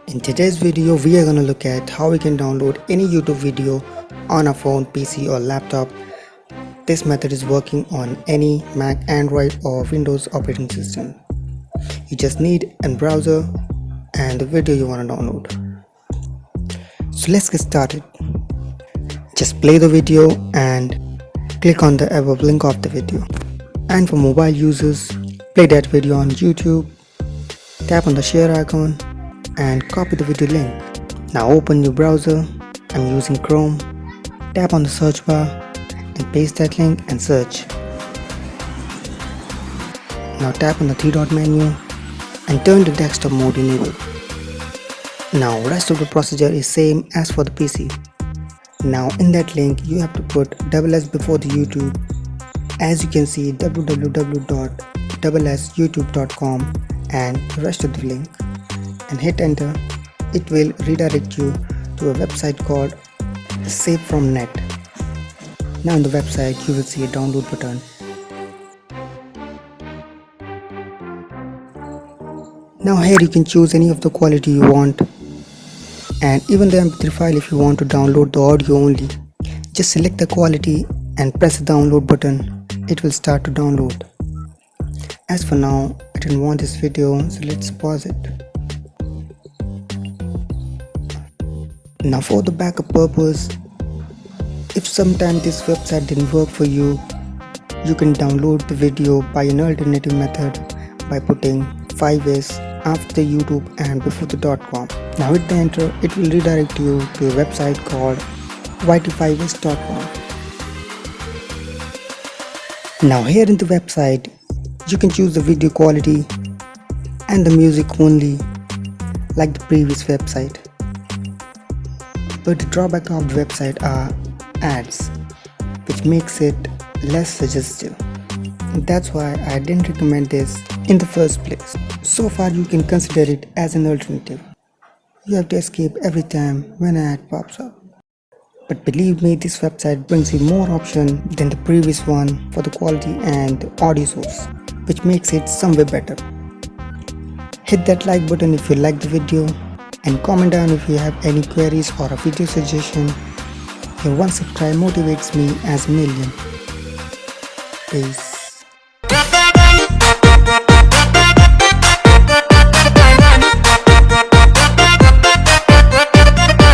In today's video, we are going to look at how we can download any YouTube video on a phone, PC or laptop. This method is working on any Mac, Android or Windows operating system. You just need a browser and the video you want to download. So let's get started. Just play the video and click on the above link of the video. And for mobile users, play that video on YouTube, tap on the share icon and copy the video link. Now open your browser. I'm using Chrome. Tap on the search bar and paste that link and search. Now tap on the three-dot menu and turn the desktop mode enabled. Now rest of the procedure is same as for the PC. Now in that link you have to put SS before the YouTube. As you can see, www.ssyoutube.com and the rest of the link, and hit enter. It will redirect you to a website called Save from Net. Now on the website you will see a download button. Now here you can choose any of the quality you want, and even the MP3 file if you want to download the audio only. Just select the quality and press the download button. It will start to download. As for now, I didn't want this video, so let's pause it. Now for the backup purpose, if sometime this website didn't work for you, you can download the video by an alternative method by putting 5s after YouTube and before the .com. Now hit the enter. It will redirect you to a website called yt5s.com. Now here in the website, you can choose the video quality and the music only like the previous website. But the drawback of the website are ads, which makes it less suggestive. That's why I didn't recommend this in the first place. So far you can consider it as an alternative. You have to escape every time when an ad pops up. But believe me, this website brings you more option than the previous one for the quality and the audio source, which makes it somewhere better. Hit that like button if you like the video and comment down if you have any queries or a video suggestion. Your one subscribe motivates me as a million. Peace.